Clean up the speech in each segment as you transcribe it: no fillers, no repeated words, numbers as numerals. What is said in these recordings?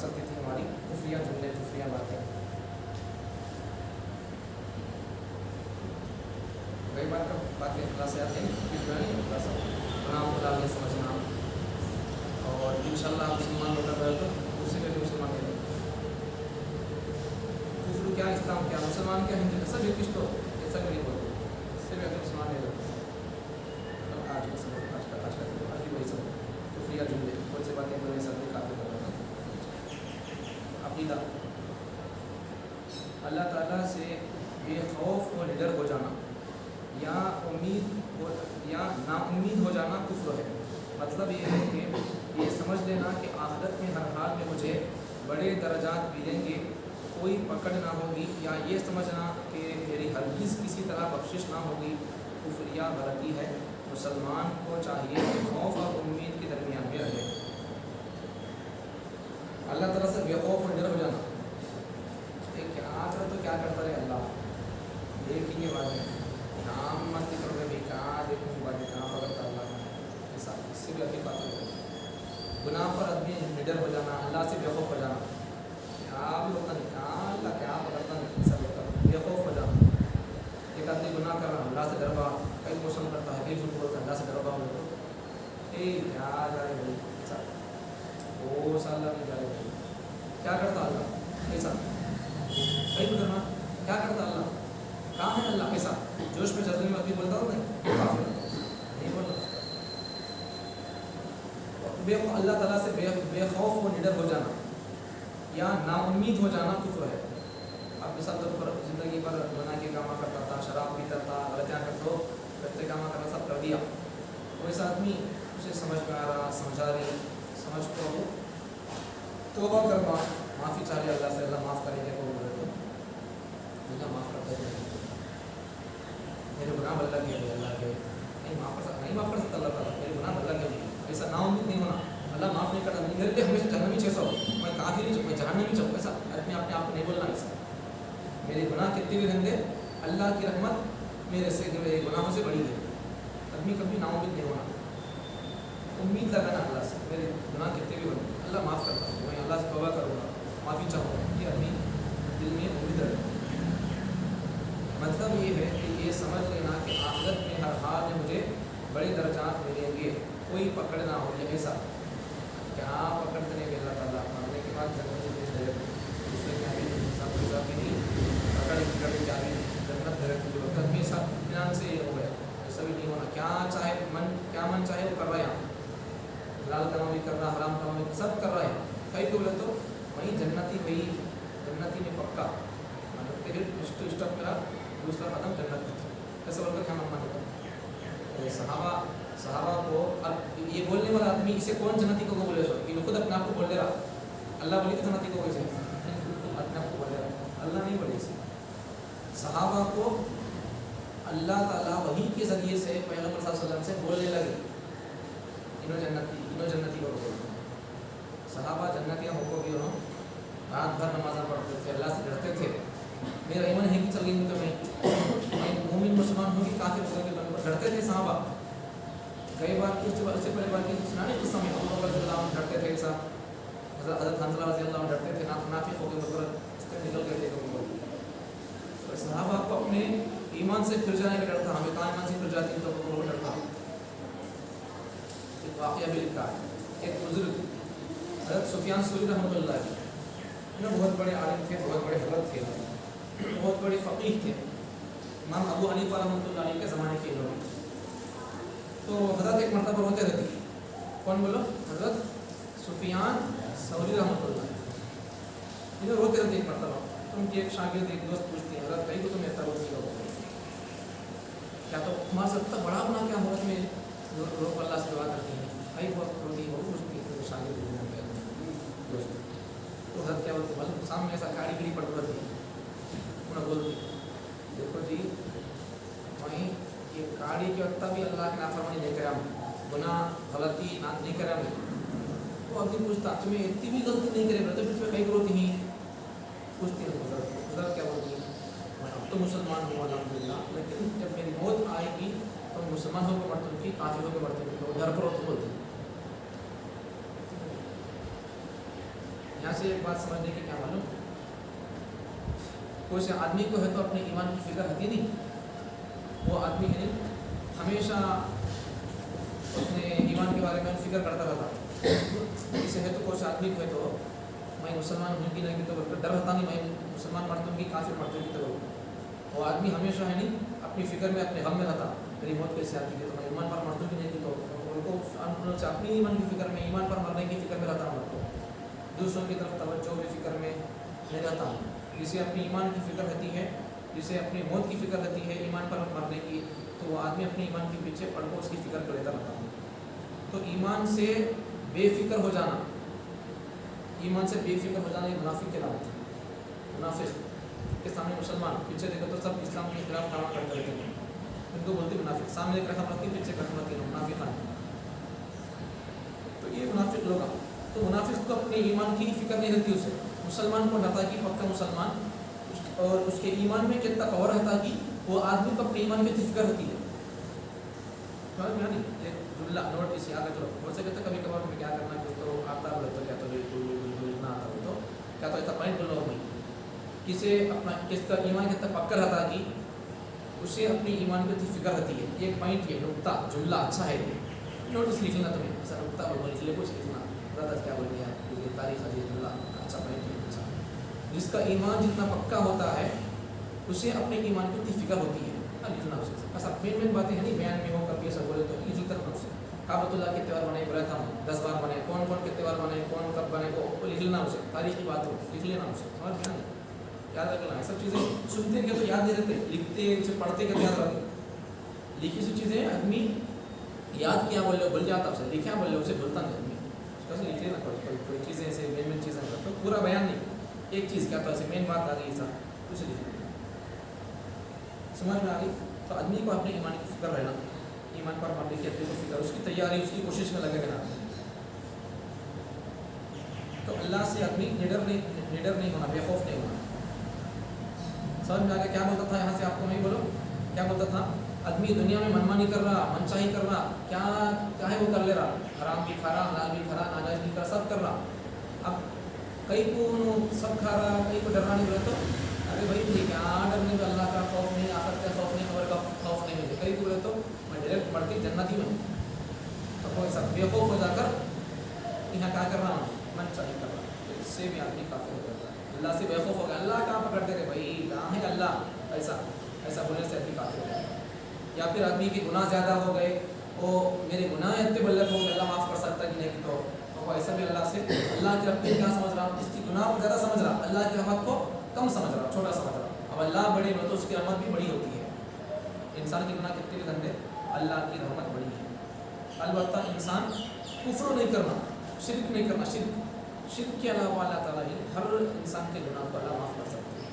بات چلتی تھی ہماری کفریہ جملے کفریہ باتیں. کئی بار کا بات کے خلاصے آتے ہیں جو ہے تھوڑا سا گناہ کو ڈالنے سمجھنا اور ان شاء اللہ مسلمان ہوتا ہے تو اس سے بھی مسلمان ہے. کفر کیا اسلام کیا مسلمان کیا ہندو سب ایک کچھ تو ایسا نہیں بولتے اس سے بھی اگر مسلمان ہے آج بھی وہی سب کفریہ جملے بہت سے باتیں بولنے سب کافی کر رہا تھا. عقیدہ اللہ تعالیٰ سے بے خوف و نڈر ہو جانا یا نا امید ہو جانا کفر ہے. مطلب یہ ہے کہ یہ سمجھ لینا کہ آخرت میں ہر حال میں مجھے بڑے درجات ملیں گے, کوئی پکڑ نہ ہوگی, یا یہ سمجھنا کہ میری ہرگز کسی طرح بخشش نہ ہوگی, کفر یا غلطی ہے. مسلمان کو چاہیے کہ خوف اور امید کے درمیان میں رہے. اللہ تعالیٰ سے بے خوف اور ڈر ہو جانا کیا کرے تو کیا کرتا رہے اللہ دیکھیں گے بعد میں نام مت کرو گے کہاں دیکھوں گے بعد میں کہاں پکڑتا اللہ ایسا اس سے بھی اپنی بات ہے. گناہ پر آدمی نڈر ہو جانا, اللہ سے بے خوف ہو جانا, کیا بھی ہوتا نہیں کہاں اللہ کیا پکڑتا نہیں ایسا ہوتا بے خوف ہو جانا. ایک آدمی گناہ کر رہا اللہ سے ڈر رہا, کئی موسم کرتا ہے کئی جھوٹ بولتا ہے اللہ سے ڈر رہا ہو کیا جائے بھائی ایسا وہ سال نہیں جائے بھائی کیا کرتا اللہ ایسا کئی ڈرنا کیا کرتا اللہ کہاں ہے اللہ ایسا جوش میں جذبے میں آدمی بولتا ہو نہیں کافی نہیں بولتا. اللہ تعالیٰ سے بے خوف و نڈر ہو جانا یا نا امید ہو جانا کفر ہے. آپ مثال طور پر زندگی پر گناہ کے کام کرتا تھا, شراب پیتا تھا, غلطیاں کرتے کام کرنا سب کر دیا, ویسا آدمی اسے سمجھ میں آ رہا سمجھا رہی سمجھ کو توبہ کرنا معافی چاہ رہی اللہ سے اللہ معاف کریں گے وہ بولے تو اللہ معاف کرتے ہیں میرے گناہ اللہ کے اللہ کے نہیں معاف کر سکتا اللہ تعالیٰ میرے گناہ اللہ کے ایسا نا امید نہیں ہونا اللہ معاف نہیں کرتا میرے لیے ہمیشہ جہنمی چیسا ہو میں کافی نہیں چاہوں میں جہنمی چاہوں ایسا اپنے آپ کو نہیں بولنا ایسا میرے گناہ کتنے بھی گندے اللہ کی رحمت میرے سے میرے گناہوں سے بڑی ہے. آدمی کبھی نا امید نہیں ہونا, امید لگانا اللہ سے میرے گناہ کتنے بھی ہونے اللہ معاف کرتا ہوں میں اللہ سے توبہ کروں گا معافی چاہوں گا کہ آدمی دل میں امید رکھے. مطلب یہ ہے کہ یہ سمجھ لینا کہ آخرت میں ہر حال میں مجھے بڑے درجات ملیں گے, کوئی پکڑ نہ ہو یا ایسا کیا پکڑ کریں گے اللہ تعالیٰ مرنے کے بعد جنت میں دوسرے کیا بھی سب کے ساتھ بھی نہیں پکڑ کیا بھی جنت ڈائریکٹ جو ہوتا ہے سب اطمینان سے ہو گیا ایسا بھی نہیں ہونا کیا چاہے من چاہے وہ کر رہا ہے حلال کام بھی کر رہا حرام کام بھی سب کر رہا ہے. کئی تو بولے تو وہیں جنتی میں پکا مطلب کہ اسٹپ کرا دوسرا ختم جنت ایسا بول کر کیا ماننا ہوتا. صحابہ کو اب یہ بولنے والا آدمی اسے کون جنتی کو بولے سو یہ خود اپنے آپ کو بول دے رہا اللہ بولے کہ جنتی کو کیسے اپنے آپ کو بول دے رہا اللہ نہیں بولے اسے. صحابہ کو اللہ تعالیٰ وحی کے ذریعے سے پیغمبر صلی اللہ علیہ وسلم سے بولنے لگے انہوں جنتی کو بولے. صحابہ جنتیاں ہو کو بھی انہوں رات بھر نمازیں پڑھتے تھے اللہ سے ڈرتے تھے. میرا ایمان ہے کہ چل گئی تو میں مومن مسلمان ہوں گی کافر ہونے کے ڈرتے تھے صحابہ. کئی بار اس سے پہلے بار کی سنانے اس سمے ابو بکر رضی اللہ عنہ ڈرتے تھے ایسا حضرت حنظلہ رضی اللہ عنہ ڈرتے تھے نافق ہو کے مقرر اس سے نکل گئے تھے. صحابہ کو اپنے ایمان سے پھر جانے کا ڈر تھا ہمیں کہاں ایمان سے پھر جاتی تو وہ ڈر تھا. ایک واقعہ بھی لکھا ہے ایک بزرگ حضرت سفیان ثوری رحمۃ اللہ علیہ بہت بڑے عالم تھے بہت بڑے حضرت تھے بہت بڑے فقیہ تھے امام ابو حنیفہ رحمۃ اللہ علیہ کے زمانے کے لوگ. تو حضرت ایک مرتبہ روتے رہتے کون بولو حضرت سفیان ثوری رحمۃ اللہ علیہ روتے رہتے ایک مرتبہ. ان کی ایک شاگرد ایک دوست پوچھتی ہے حضرت کہیں تو تم ایسا روتی ہو کیا تو تمہارا سب سے بڑا گناہ کیا حضرت میں لوگ اللہ سے دعا کرتی ہیں کئی بہت روتی ہے وہ پوچھتی ہے شاگرد دوست تو حضرت کیا بولتے ہیں سامنے ایسا گاڑی گری پڑ رہی انہیں بولتی دیکھو جی وہیں یہ گاڑی کے وقت بھی اللہ کی نافرمانی نہیں کرا گناہ غلطی نہیں کرا وہ آدمی پوچھتا تمہیں اتنی بھی غلطی نہیں کرے تو پھر تمہیں کئی روتی ہیں پوچھتی ہے حضرت کیا بولتی میں اب تو مسلمان ہوں الحمدللہ لیکن جب میری موت آئے گی تو مسلمان ہو کے مرتب کی کافر ہو کے مرتب کی گھر پر ہو تو بولتی یہاں سے ایک بات سمجھنے کی کیا معلوم، کوئی سے آدمی کو ہے تو اپنے ایمان کی فکر ہوتی نہیں، وہ آدمی ہے ہمیشہ اپنے ایمان کے بارے میں فکر کرتا رہتا، اسے ہے تو کوئی سے آدمی کو ہے تو میں مسلمان ہوں کہ نہیں کہ تو ڈر رہتا نہیں میں مسلمان مرتا ہوں کہ کافر مرتا ہوں کہ تو وہ آدمی ہمیشہ ہے نہیں اپنی فکر میں اپنے غم میں رہتا، میری موت کیسے آتی ہے تو میں ایمان پر مرتا ہوں کہ نہیں کہ تو ان کو اپنی ایمان کی فکر میں ایمان پر مرنے کی فکر میں رہتا ہوں، تو دوسروں کی طرف توجہ کی فکر میں نہیں رہتا ہوں۔ جسے اپنی ایمان کی فکر رہتی ہے، جسے اپنی موت کی فکر رہتی ہے ایمان پر مرنے کی، تو وہ آدمی اپنے ایمان کے پیچھے پڑھ کو اس کی فکر کر لیتا رہتا ہوں۔ تو ایمان سے بے فکر ہو جانا، ایمان سے بے فکر ہو جانا یہ منافق کے علامت ہے۔ منافق کے سامنے مسلمان پیچھے دیکھو تو سب اسلام کے خلاف کام کرتے رہتے ہیں، ان کو بولتے منافق، سامنے ایک رقم رکھتی پیچھے رقم رکھتی منافقان۔ تو یہ منافق لوگ، تو منافق کو اپنے ایمان کی فکر نہیں رہتی، اسے مسلمان کو رہتا کہ پکا مسلمان اور اس کے ایمان میں کتنا پاور رہتا کہ وہ آدمی کو اپنے ایمان کی فکر ہوتی ہے۔ جملہ نوٹ اس یاد رکھو، ہو سکے تو کبھی کبھار میں کیا کرنا کہ تو آتا ہو تو کیا تو نہ آتا ہو تو کیا تو ایسا پوائنٹ بولو نہیں، کسے اپنا کس کا ایمان کتنا پکا رہتا کہ اسے اپنی ایمان کی فکر رہتی ہے۔ ایک پوائنٹ یہ نقطہ جملہ اچھا ہے، نوٹس لکھنا تمہیں ایسا نقطہ لکھ لے کچھ لکھنا زیادہ کیا بول گیا کیونکہ تاریخ ہے جملہ اچھا پوائنٹ ہے، اچھا جس کا ایمان جتنا پکا ہوتا ہے اسے اپنے ایمان کی فکر ہوتی ہے، لکھنا اسے ایسا مین باتیں ہیں نہیں بیان میں ہو کبھی ایسا بولے تو لکھ کرنا اسے۔ کعبۃ اللہ کے تہوار بنے بولا تھا 10 بار بنے، کون کون کے تہوار بنے، کون کب بنے وہ لکھ لینا اسے، تاریخ کی بات ہو لکھ لینا اسے، سمجھ گیا نہیں، یاد رکھنا ہے۔ سب چیزیں سنتے کہ تو یاد نہیں رہتے، لکھتے اسے پڑھتے کہ یاد رہتے، لکھی سی چیزیں آدمی یاد کیا بول بھول جاتا، اسے لکھا بول اسے بھولتا نہیں آدمی، اس کا لکھ لینا کوئی چیزیں ایسے مین چیزیں تو پورا بیان نہیں، ایک چیز کیا تو ایسے مین بات آ گئی سر اسے لکھ لینا، سمجھ میں آ گئی۔ تو آدمی کو اپنے ایمان کی فکر رہنا، ایمان پر مرنے کی اپنی کو فکر، اس کی تیاری اس کی کوشش میں لگے رہنا۔ تو اللہ سے آدمی نڈر نہیں ہونا، بے خوف نہیں ہونا۔ سمجھ میں آ گیا کیا بولتا تھا یہاں سے آپ کو نہیں بولو کیا بولتا تھا، آدمی دنیا میں منمانی کر رہا، منچاہی کر رہا، کیا چاہے وہ کر لے رہا، حرام بھی کھا رہا، حلال بھی کھا رہا، ناجائز بھی کر سب کر رہا۔ اب کئی کو سب کھا رہا، کئی کو ڈرنا نہیں بولے تو ارے بھائی ٹھیک ہے ڈر نہیں، اللہ کا خوف نہیں، آخرت کا خوف نہیں، خبر کا خوف نہیں ملتے، کئی کو بولے تو میں ڈائریکٹ بڑھتی جنتی میں، تو کوئی سب بے خوف ہو جا کر یہاں کیا کر رہا ہوں منچاہی کر رہا، تو اس سے بھی آدمی کافر ہو جاتا ہے۔ اللہ سے بے خوف ہو گیا، اللہ کہاں پکڑتے رہے بھائی کہاں ہے اللہ، ایسا بولنے سے آدمی کافر ہو جاتا ہے۔ یا پھر آدمی کے گناہ زیادہ ہو گئے، وہ میرے گناہ اتنے بلک ہو گئے اللہ معاف کر سکتا کہ نہیں، تو وہ ایسا بھی اللہ سے اللہ کی رحمت کیا سمجھ رہا، اس کی گناہ کو زیادہ سمجھ رہا، اللہ کی رحمت کو کم سمجھ رہا، چھوٹا سمجھ رہا۔ اب اللہ بڑے ہو تو اس کی رحمت بھی بڑی ہوتی ہے، انسان کے گناہ کتنے بھی گندے، اللہ کی رحمت بڑی ہے۔ البتہ انسان کفر نہیں کرنا، شرک نہیں کرنا، شرک کے علاوہ اللہ تعالیٰ ہی ہر انسان کے گناہ کو اللہ معاف کر سکتا ہے،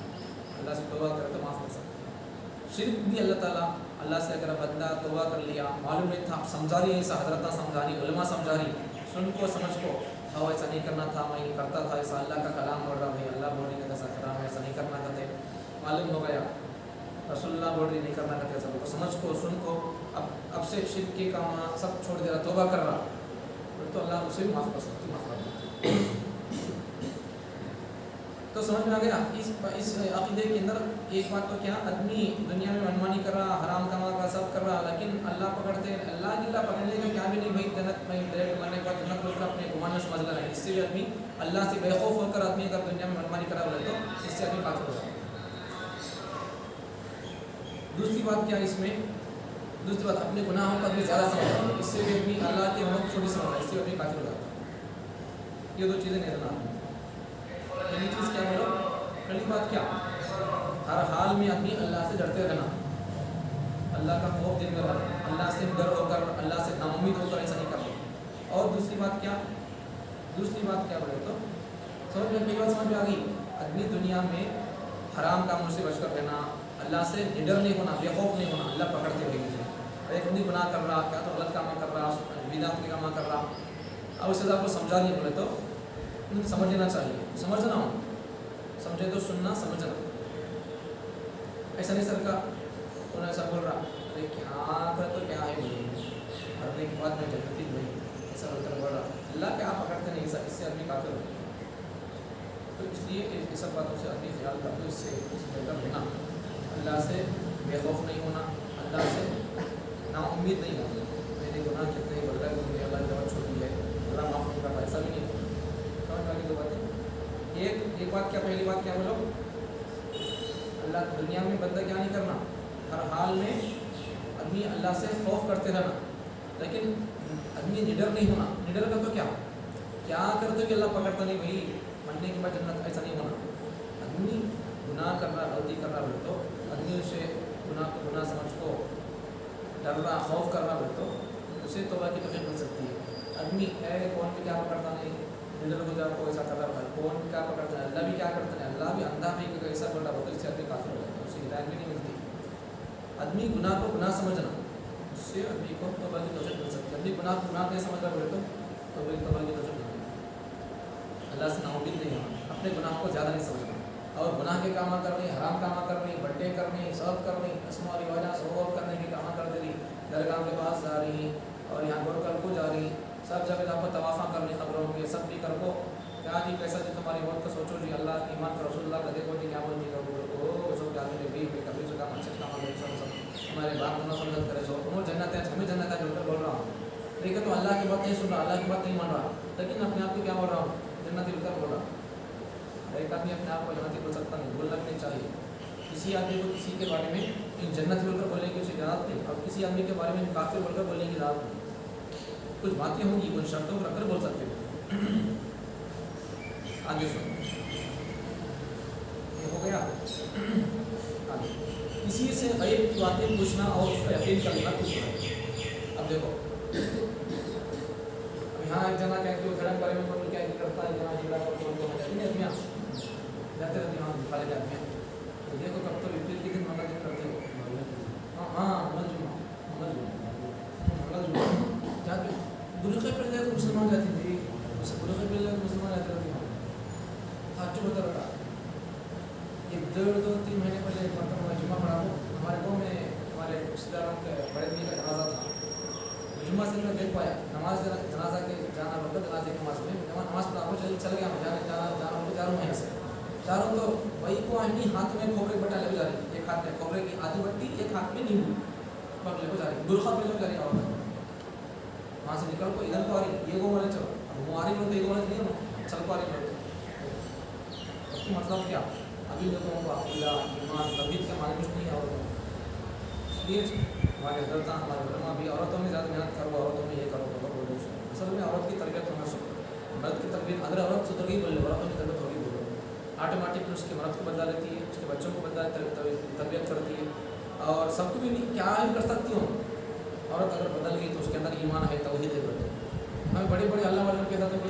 اللہ سے توبہ کرے تو معاف کر سکتا ہے۔ شرک بھی اللہ تعالیٰ اللہ سے اگر بندہ توبہ کر لیا، معلوم نہیں تھا، سمجھا رہی ایسا حضرتہ سمجھا رہی، علماء سمجھا رہی، سن کو سمجھ کو ہاں ایسا نہیں کرنا تھا، میں یہ کرتا تھا ایسا، اللہ کا کلام بول رہا بھائی اللہ بول رہی ایسا کلام ایسا نہیں کرنا کہتے، معلوم ہو گیا رسول اللہ بول رہی نہیں کرنا کہتے، سب کو سمجھ کو سن کو اب سے شرک کے کام سب چھوڑ دے رہا، توبہ کر رہا، تو اللہ اسے بھی معاف کر سکتی، معاف کر دیتی۔ تو سمجھ میں آ گیا اس عقیدے کے اندر ایک بات تو کیا، آدمی دنیا میں منمانی کر رہا، حرام کما رہا، سب کر رہا، لیکن اللہ پکڑتے اللہ پکڑنے کا کیا بھی نہیں بھائی، جنت میں ڈائریکٹ مرنے کے بعد جنت کو اپنے گمان میں سمجھ رہا ہے، اس سے بھی آدمی اللہ سے بے خوف ہو کر آدمی اگر دنیا میں منمانی کرا بولے تو اس سے آدمی کافر ہوگا۔ دوسری بات کیا اس میں، دوسری بات اپنے گناہوں کا بھی زیادہ سمجھ رہا ہے، اس سے بھی آدمی اللہ کی رحمت چھوٹی سمجھ رہا ہے، اس سے بھی آدمی کافر ہو جاتا ہے۔ یہ دو چیزیں نہیں رہنا، پہلی چیز کیا بولو، پہلی بات کیا، ہر حال میں آدمی اللہ سے ڈرتے رہنا، اللہ کا خوف دل میں رہنا، اللہ سے ڈر ہو کر، اللہ سے ناامید ہو کر ایسا نہیں کرنا۔ اور دوسری بات کیا بولے تو سمجھ میں بات سمجھ میں آ گئی، آدمی دنیا میں حرام کاموں سے بچ کر رہنا، اللہ سے نڈر نہیں ہونا، بے خوف نہیں ہونا، اللہ پکڑتے ہوئے مجھے ایک آدمی گناہ کر رہا، کیا تو غلط کام کر رہا، بدعت کے کام کر رہا، اب اس آپ کو سمجھا نہیں بولے تو سمجھ لینا چاہیے، سمجھنا ہو سمجھے تو سننا، سمجھنا، ایسا نہیں سر کا انہوں نے ایسا بول رہا ارے کیا کر تو کیا ہے بھائی، مرنے کے بعد میں جنتی بھائی ایسا بول کر بول رہا، اللہ کیا پکڑتے نہیں، اس سے آدمی کافر ہو، تو اس لیے یہ سب باتوں سے اپنی خیال کر دو، اس سے بہتر رہنا، اللہ سے بے خوف نہیں ہونا، اللہ سے نا امید نہیں ہونا، میرے گناہ کتنے بڑھ رہے ہیں، اللہ نے چھوڑ دی ہے، اللہ معاف نہیں کرتا، ایسا بھی نہیں ہوتا۔ سمجھ میں آ گئی دو باتیں؟ ایک بات کیا، پہلی بات کیا بولو، اللہ دنیا میں بندہ کیا نہیں کرنا، ہر حال میں آدمی اللہ سے خوف کرتے رہنا، لیکن آدمی نڈر نہیں ہونا۔ نڈر کا تو کیا کرتے کہ اللہ پکڑتا نہیں، بھائی مرنے کے بعد جنت، ایسا نہیں ہونا۔ آدمی گناہ کرنا، غلطی کرنا بولے تو آدمی اسے گناہ کو گناہ سمجھ کو ڈرنا، خوف کرنا بولے تو اسے توبہ کی توفیق مل سکتی ہے۔ آدمی ہے کون بھی کیا پکڑتا نہیں، نڈر ہو جائے کو ایسا کر رہا ہے، کون کیا پکڑتا ہے، اللہ بھی کیا کرتا ہے، اللہ بھی اندھا بھی ایسا بول رہا ہوتا ہے، اس سے آدمی کافر ہو جاتا ہے، اسے ہدایت بھی نہیں ملتی۔ آدمی گناہ کو گناہ سمجھنا، اس سے آدمی کو توبہ کی توفیق مل سکتی ہے۔ آدمی گناہ کو گناہ نہیں سمجھ رہا بولے تو توبہ کی توفیق نہیں ملتی۔ اللہ سے ناامید نہیں ہونا، اپنے گناہ کو زیادہ نہیں سمجھنا، اور گناہ کے کام کرنے، حرام کام کرنے، بٹے کرنے، سب کرنے، اسماء رواجہ سب کرنے کے کام کرتے رہی، درگاہ کے پاس جا رہی اور یہاں گور کر کو جا رہی، سب جگہ جہاں پر طوافہ کرنی، خبروں کے سب بھی کر کو کیا جی کیسا جی تمہاری موت کا سوچو جی، اللہ کی ایمان کا رسول اللہ کا دیکھو جی کیا بول جی وہ سو کیا میرے بھی کبھی سے کام اچھے کام سب ہمارے بات دونوں سمجھ کرے سو انہوں جنت ہے، ہمیں جنت ہے جو کر بول رہا ہوں، لیکن تو اللہ کی بات نہیں سن رہا، اللہ کی بات نہیں مان رہا، لیکن اپنے آپ کو کیا بول رہا ہوں، جنتی بول کر بول رہا۔ ایک آدمی اپنے آپ کو جنتی بول سکتا نہیں، بولنا بھی نہیں چاہیے۔ کسی آدمی کو کسی کے بارے میں جنت بول کر بولنے کی اسے اجازت نہیں، اور کسی آدمی کے بارے میں کافر بول کر بولنے کی اجازت نہیں۔ کچھ باتیں ہوں گی، کچھ شرطوں کو رکھ کر بول سکتے ہیں۔ آگے سنو، یہ ہو گیا آگے، کسی سے غیب کی باتیں پوچھنا اور اس کا یقین کرنا کچھ ہے۔ اب دیکھو، اب یہاں ایک جنا کہ جو گھر کے بارے میں کوئی کیا کرتا ہے، جنا جھگڑا کر بول رہے ہیں آدمیاں جاتے رہتے ہیں، وہاں کھالے جاتے ہیں، تو دیکھو کب تو اتنے کے دن منگل کرتے ہو، ہاں منگل جا کے برقعے پہن جائے تو مسلمان جاتی تھی، برقعے پہن جائے تو مسلمان جاتے رہتی ہوں، تعجب ہوتا رہتا۔ ایک 2-3 مہینے پہلے ایک مرتبہ میں جمعہ پڑھا ہوں، ہمارے گاؤں میں ہمارے رشتے داروں کے بڑے بھائی کا جنازہ تھا، جمعہ سے میں دیکھ پایا، نماز جنازہ کے جانا ہوتا، جنازے کی نماز میں نماز پڑھا ہوں، چل گیا میں جانا جا رہا ہوں یہاں سے، جا رہا ہوں تو بھائی کو آئنی ہاتھ میں کھوپرے بٹا لے جا رہی، ایک ہاتھ میں کھوپرے کی آدھی بٹی، ایک ہاتھ میں نیمبو پک لے کو جا رہی، برقعہ پہن جا رہی ہے، وہاں سے نکل کو ادھر کو آ رہی، یہ گو والے چلو، اب وہ آ رہی ہوتے، یہ گو والے نہیں ہو چل کو آ رہی ہوتے، اس کی مطلب کیا، ابھی لوگوں کو عقیدہ ایمان توحید کے معنی کچھ نہیں ہے عورتوں، اس لیے ہمارے حضرت ہمارے علماء بھی عورتوں میں زیادہ محنت کرو، عورتوں میں یہ کرو بولو، اصل میں عورت کی تربیت ہونا سکو، مرد کی تربیت اگر عورت سدھر گئی بولے، عورتوں کی تربیت ہوگی بولو، آٹومیٹک اس کے مرد کو بدلا لیتی ہے، اس کے بچوں کو بدلا تربیت کرتی ہے، اور سب کو بھی کیا ہی کر سکتی ہوں، عورت اگر بدل گئی تو اس کے اندر ایمان ہے، توحید ہے، ہمیں بڑے بڑے اللہ والوں کہتا تھا کہ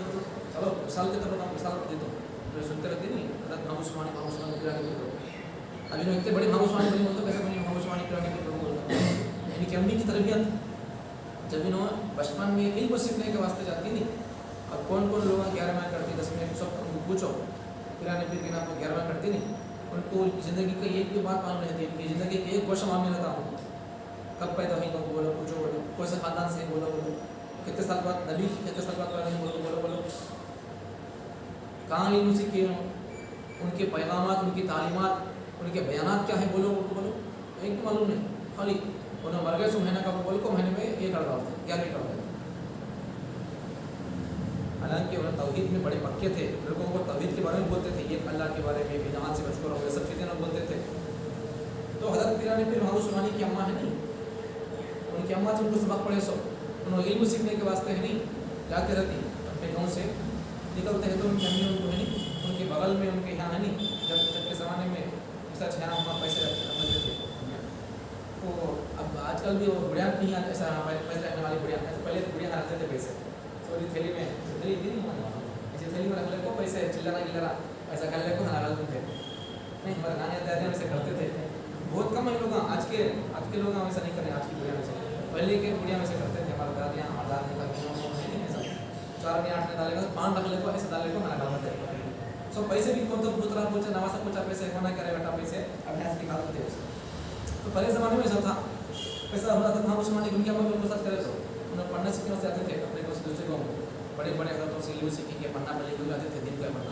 چلو مثال کے طور پر مثال دیتا ہوں، میں سنتے رہتے نہیں، حضرت محمد عثمانی پرانے کے لوگ، ابھی میں اتنے بڑے محمد عثمانی بنی بولتا کیسے بنی محمد عثمانی پرانے کے لوگ بولتا، یعنی کہ امی کی تربیت جب انہوں بچپن میں علم سیکھنے کے واسطے جاتی نہیں، اور کون لوگ 11 کرتی 10 میں سب پوچھو، پرانے پیر کے نام کو 11 کرتی نہیں، ان کو زندگی کا ایک بھی بات معلوم رہتی ہے، کہ زندگی کے ایک کوشچن معلوم رہتا ہوں، کب پیدا ہوئی تو بولو، پوچھو بولو، کون سے خاندان سے بولو، کتنے سال بعد نبی کتنے سال بعد پیدا ہوئی بولو، کہاں علم سیکھے، ان کے پیغامات، ان کی تعلیمات، ان کے بیانات کیا ہے بولو، ایک بھی معلوم نہیں، خالی انہوں مر گئے سو مہینہ کا بولو کو مہینے میں یہ کر ڈالتے 11 کر دیتے، حالانکہ انہوں توحید میں بڑے پکے تھے، لوگوں کو توحید کے بارے میں بولتے تھے، یہ اللہ کے بارے میں بدعات سے بچ کر رہو، یہ سب چیزیں لوگ بولتے تھے۔ تو حضرت پیرانی پیر محمد عثمانی کی اماں ہے نہیں، ان کی اماں سے ان کو سبق پڑھے سو، انہوں علم سیکھنے کے واسطے ہے نہیں، جاتے رہتی اپنے گاؤں سے نکلتے ہیں تو ان کی امی ان کو ہے نہیں، ان کے بغل میں ان کے یہاں ہے نہیں، جب کے زمانے میں سچ یہاں وہاں پیسے رکھتے تھے، تو اب آج کل بھی وہ بڑھیا نہیں آتے، ایسا پیسے رکھنے والی بڑھیا، پہلے تو بڑھیا رکھتے تھے پیسے، تھوڑی تھیلی میں ایسے تھیلی میں رکھ لے کو پیسے چلانا ایسا کر لے کو ناراض تھے نہیں، ہمارے نانے دادی ویسے کرتے تھے، بہت کم ہے لوگ، آج کے لوگ ویسا نہیں کریں، آج کی بڑھیا ویسے، پہلے کے بڑھیا ویسے کرتے تھے، ہمارے دادیاں ہمارے دادی کا نہیں ایسا 4 میں 8 میں ڈالے گا، 5 رکھ لے کو ایسے ڈالے کو نہ ڈالتے سو پیسے بھی کون تو دوسرا پوچھا نواسا پوچھا پیسے ہونا کرے بیٹا پیسے اپنے ہاتھ نکالتے تھے، تو پہلے زمانے میں ایسا تھا، پیسہ ہوتا تھا، ہم عثمانی دنیا میں ان کو ساتھ کرے تو انہیں پڑھنے سیکھنے سے آتے تھے، اپنے کو دوسرے کو بڑے بڑے حضرتوں سے علم سیکھیں گے، پڑھنا پڑھنے کو آتے تھے، دن کا پڑھنا،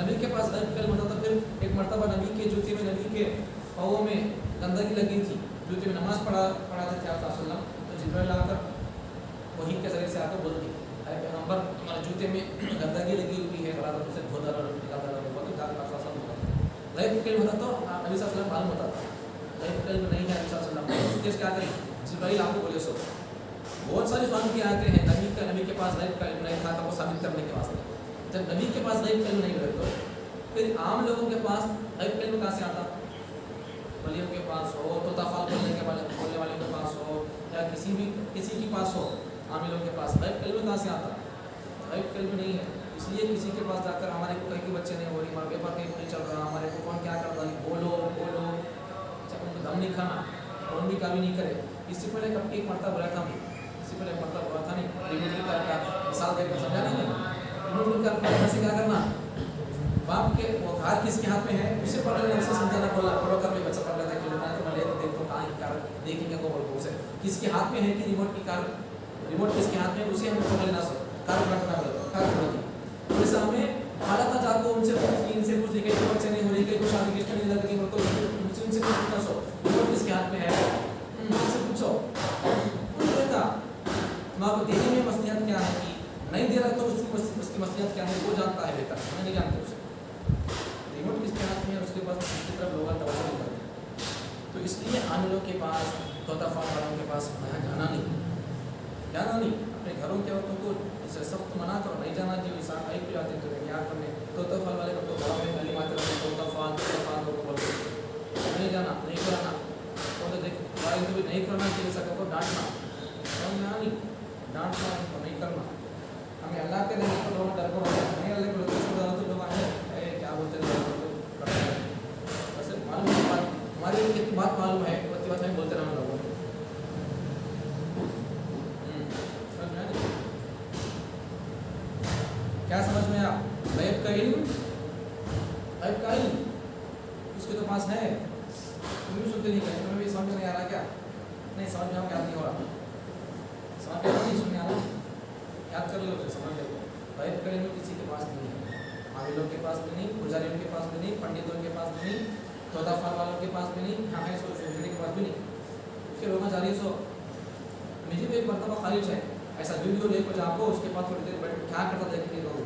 نبی کے پاس غیب کا علم ہوتا تھا. پھر ایک مرتبہ نبی کے جوتے میں, نبی کے پاؤں میں گندگی لگی تھی, جوتے میں نماز پڑھاتے تھے آپ صلی اللہ علیہ وسلم, تو جبرائیل آ کر وہی کے ذریعے سے آ کر بولتی اے پیغمبر ہمارے جوتے میں گندگی لگی ہوئی ہے, بڑا اسے دھو ڈالو, نکال ڈالو, بہت جا کر آپ غیب کا علم ہوتا تو نبی صلی اللہ علیہ وسلم معلوم ہوتا تھا. غیب کا علم نہیں ہے نبی صلی اللہ علیہ وسلم, اس کے کیا کریں, جبرائیل آپ کو بولے سو. بہت ساری قانون کی آیتیں ہیں نبی کے پاس غیب کا علم نہیں تھا, تو وہ ثابت کرنے کے واسطے. جب نبی کے پاس غیب کا علم نہیں رہے تو پھر عام لوگوں کے پاس غیب کا علم کہاں سے آتا؟ ولیوں کے پاس ہو, طوطا فال بولنے والوں کے پاس ہو, یا کسی کے پاس ہو, عام لوگوں کے پاس غیب کا علم کہاں سے آتا؟ غیب کا علم نہیں ہے. اس لیے کسی کے پاس جا کر ہمارے کو کہیں کے بچے نہیں ہو رہی, ہمارے پیپر کہیں نہیں چل رہا, ہمارے کو کون کیا کرتا ہے, بولو اچھا ان کو دم نہیں کھانا, فون بھی کبھی نہیں کرے. اس سے پہلے کب کی ایک مرتبہ بولا تھا, اس سے پہلے ایک مرتبہ بولا تھا نہیں, ریموٹ کر کا مثال دے کر سمجھا نہیں, ریموٹ کر سے کیا کرنا, باپ کے وہ ہاتھ کس کے ہاتھ میں ہے اسے پڑھ لینا, اسے سمجھانا, پڑھو کر بھی بچہ پڑھ لیتا ہے کہ تو میں لے دیکھو کہاں کی کار دیکھیں گے کو بول اسے کس کے ہاتھ میں ہے کہ ریموٹ کی کار, ریموٹ کس کے ہاتھ میں, اسے ہم پڑھ لینا سو کار بٹنا بولتا کار بولتی. جیسے ہمیں حالت جا کو ان سے پوچھ لی کہ بچے نہیں ہو رہی, کہ کچھ شادی کس نہیں لگ رہی, تو ان سے پوچھنا سو ریموٹ کس کے ہاتھ میں ہے, ان سے پوچھو. تم آپ کو دینے میں مصلحت کیا ہے کہ نہیں دے رہا تو اس کی مصلحت کیا ہے وہ جانتا ہے بہتر, ہمیں نہیں جانتے اسے. ریموٹ کس کے ہاتھ میں ہے اس کے پاس اس کی طرف لوگ توجہ نہیں کرتے. تو اس لیے عاملوں کے پاس, طوطا فال والوں کے پاس جانا نہیں. اپنے گھروں کے عورتوں کو اسے سخت منع کرو, نہیں جانا. جو انسان آئی پہ جاتے ہیں تو کیا کرنے, طوطا فال والے کو تو گھروں میں گلی ماتے رہتے, طوطا فال کو بولتے نہیں جانا, نہیں کرانا. تو دیکھ بھی نہیں کرنا چاہیے, سکوں کو ڈانٹنا, نہیں ڈانٹنا کو نہیں کرنا. ہمیں اللہ کے دیں تو لوگ ڈر کو نہیں, اللہ کو تو لوگ آئے کیا بولتے ہیں, ویسے معلوم ہے بات, ہماری کتنی بات معلوم ہے, اتنی بات ہمیں بولتے رہنا لوگوں کو. کیا سمجھ میں آپ, غیب کا علم اس کے تو پاس ہے, تم بھی سنتے نہیں کہیں, تمہیں بھی سمجھ نہیں آ رہا کیا, نہیں سمجھ میں کیا نہیں ہو رہا, سمجھ میں نہیں سننے آ رہا, یاد کر لو اسے, سمجھ لو. غیب کا علم کسی کے پاس نہیں ہے, عاملوں کے پاس بھی نہیں, پجاریوں کے پاس بھی نہیں, پنڈتوں کے پاس بھی نہیں, طوطا فال والوں کے پاس بھی نہیں, یہاں ہے سوچنے کے پاس بھی نہیں. اس کے رونا جاری سو. مجھے بھی ایک مرتبہ خواہش ہے ایسا ویڈیو لے کر آپ کو اس کے پاس تھوڑی دیر بیٹھ کیا کرتا دیکھتے لوگ,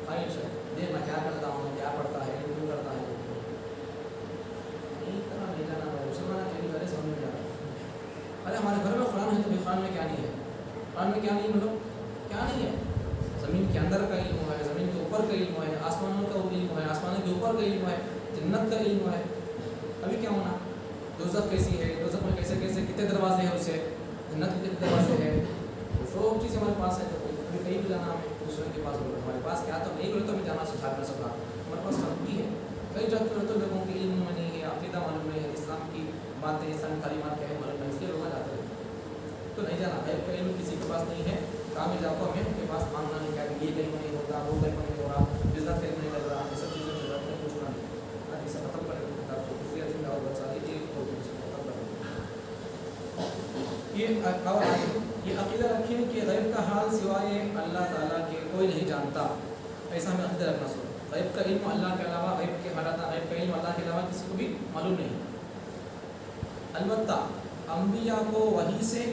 خواہش ہے دیکھنا کیا کرتا ہوں, کیا پڑھتا ہے, کیوں کرتا ہے. نہیں کرنا, نہیں جانا, مسلمان کے لیے سمجھ میں جانا. ارے ہمارے گھر میں قرآن ہے تو قرآن میں کیا نہیں ہے, قرآن میں کیا نہیں, مطلب کیا نہیں ہے. زمین کے اندر کا علم ہے, زمین کے اوپر کا علم ہے, آسمانوں کا علم ہے, آسمانوں کے اوپر کا علم ہے, جنت کا علم ہے. ابھی کیا ہونا, دوزخ کیسی ہے, دوزخ میں کیسے کتنے دروازے ہیں, اسے جنت کے کتنے دروازے ہیں, سب چیزیں ہمارے پاس ہے. تو ابھی کہیں بھی جانا ہمیں دوسرے کے پاس بولے, ہمارے پاس کیا تو نہیں بولے تو ہمیں جانا سکھا نہ سکا. ہمارے پاس سب بھی ہے. کئی جگہ تو لوگوں کے علم میں نہیں ہے, عقیدہ معلوم نہیں ہے, اسلام کی باتیں, اسلام تعلیمات کیا ہے معلوم نہیں, اس کے لوگ جاتے ہیں. تو نہیں جانا, غیب کا علم کسی کے پاس نہیں ہے. کامیاب کو ہمیں ان کے پاس مانگنا نہیں, کیا کہ یہ کہیں نہیں ہوتا, وہ کہیں نہیں ہو رہا, بزنس کہیں نہیں لگ رہا, یہ سب چیزیں ضرورت نہیں, پوچھنا نہیں. آج اسے ختم کریں کتاب کو, دوسری عظیم اور بہت ساری ایک کو ختم کریں. یہ عقیدہ رکھیں کہ غیب کا حال سوائے اللہ تعالیٰ کے کوئی نہیں جانتا. ایسا ہمیں عقیدہ رکھنا سو. غیب کا علم اللہ کے علاوہ, غیب کے حالات, غیب کا علم اللہ کے علاوہ کسی کو بھی معلوم نہیں. البتہ انبیاء کو وحی سے,